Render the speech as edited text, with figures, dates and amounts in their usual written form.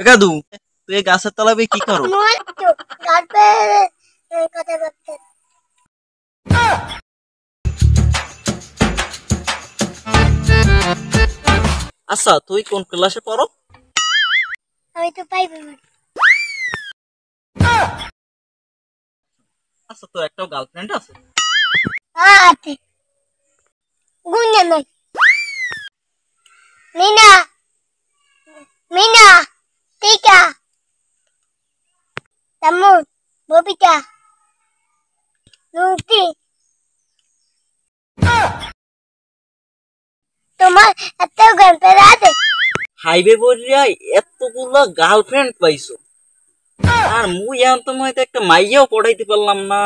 দাদু, তুই এই গাছের তলায় কি করো? আচ্ছা, তুই কোন ক্লাসে পড়ো? আমি তো পাইবো। আচ্ছা, তোর একটাও গার্লফ্রেন্ড আছে? আছে, গুঞ্জা নয়। মিনা, মিনা, টিকা, তামুন, ববিতা, নুতি। তোমার এত গার্লফ্রেন্ড আছে? হাইবে বলিয়া এতগুলো গার্লফ্রেন্ড পাইছো, আর মুই এখন তোমায় একটা মাইয়াও পড়াইতে পারলাম না।